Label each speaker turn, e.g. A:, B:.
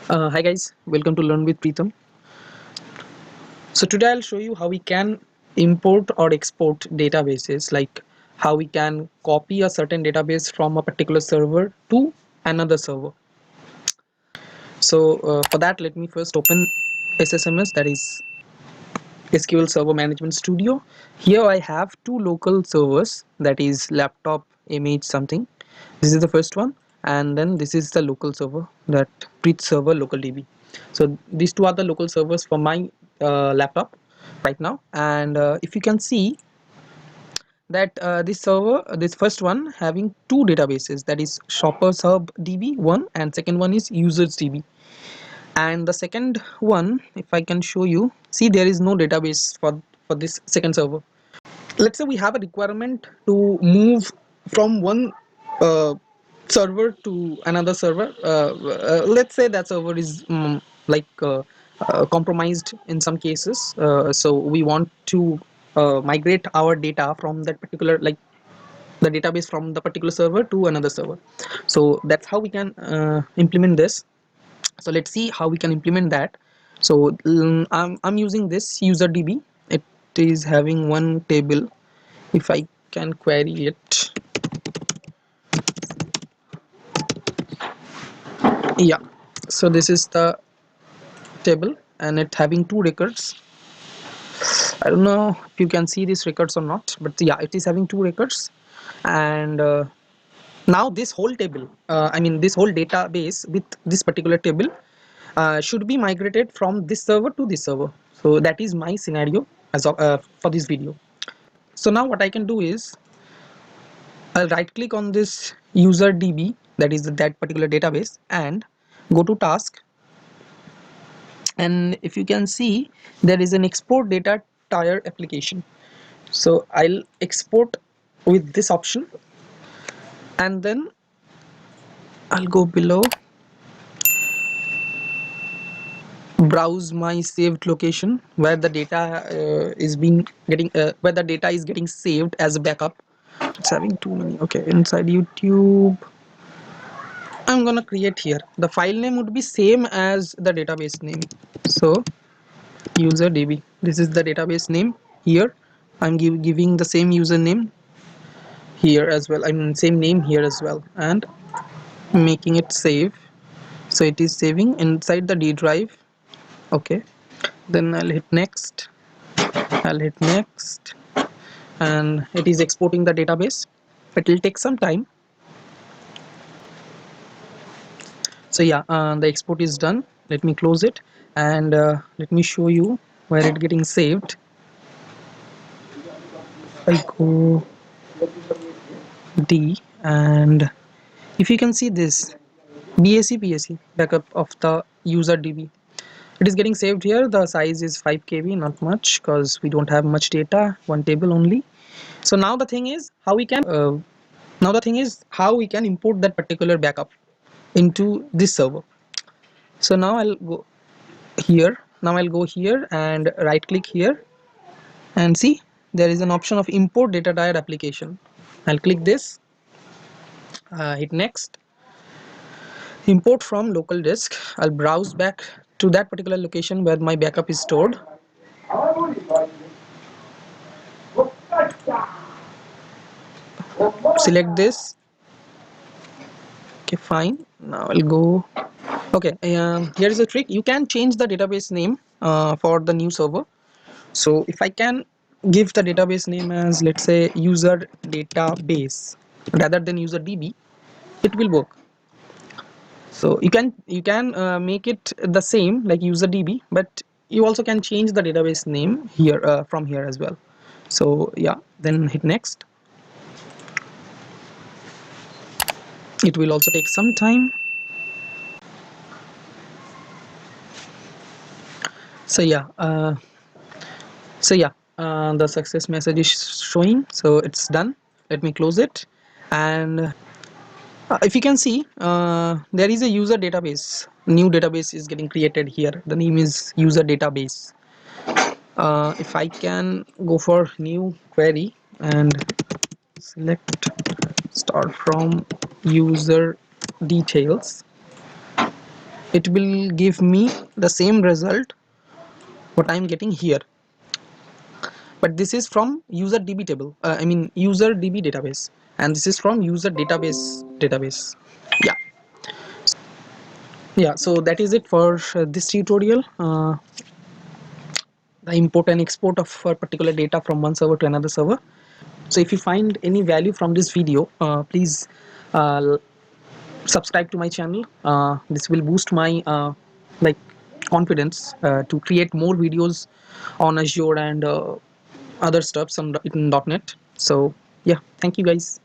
A: Hi guys, welcome to Learn with Preetham. So today I'll show you how we can import or export databases, like how we can copy a certain database from a particular server to another server. So for that, let me first open ssms, that is SQL Server Management Studio. Here I have two local servers, that is laptop image something. This is the first one, and then this is the local server, that Preet server local DB. So these two are the local servers for my laptop right now. And if you can see that this server, this first one having two databases, that is shoppers hub DB one, and second one is users DB. And the second one, if I can show you, see there is no database for this second server. Let's say we have a requirement to move from one uh, server to another server. Let's say that server is compromised in some cases, so we want to migrate our data from that particular, like the database from the particular server to another server. So that's how we can implement this. So let's see how we can implement that. So I'm using this user DB. It is having one table. If I can query it, yeah, so this is the table and it having two records. I don't know if you can see these records or not, but yeah, it is having two records. And now this whole table, I mean this whole database with this particular table should be migrated from this server to this server. So that is my scenario as of, for this video. So now what I can do is I'll right click on this user DB, that is that particular database, and go to task. And if you can see, there is an export data tier application. So I'll export with this option, and then I'll go below, browse my saved location where the data is being getting where the data is getting saved as a backup. It's having too many. Okay, inside YouTube I'm gonna create here. The file name would be same as the database name. So user DB, this is the database name. Here I'm giving the same username here as well, I mean same name here as well, and making it save. So it is saving inside the D drive. Okay, then I'll hit next. I'll hit next, and it is exporting the database. It will take some time. So yeah, the export is done. Let me close it, and let me show you where it getting saved. I go D, and if you can see this BAC backup of the user DB, it is getting saved here. The size is 5 KB, not much because we don't have much data, one table only. So now the thing is how we can import that particular backup into this server. So now I'll go here. Now I'll go here and right click here, and see there is an option of import data tier application. I'll click this, hit next, import from local disk. I'll browse back to that particular location where my backup is stored. Select this. Okay, fine. Now I'll go. Okay, here is a trick. You can change the database name for the new server. So if I can give the database name as, let's say, user database rather than user DB, it will work. So you can make it the same like user DB, but you also can change the database name here from here as well. So yeah, then hit next. It will also take some time. So yeah, the success message is showing, so it's done. Let me close it. And if you can see, there is a user database. New database is getting created here. The name is user database. If I can go for new query and select start from user details, it will give me the same result what I'm getting here, but this is from user db table, I mean user db database, and this is from user database. Yeah, yeah, so that is it for this tutorial. The import and export of particular data from one server to another server. So if you find any value from this video, please uh, subscribe to my channel. This will boost my like confidence to create more videos on Azure and other stuffs on in .NET. So yeah, thank you guys.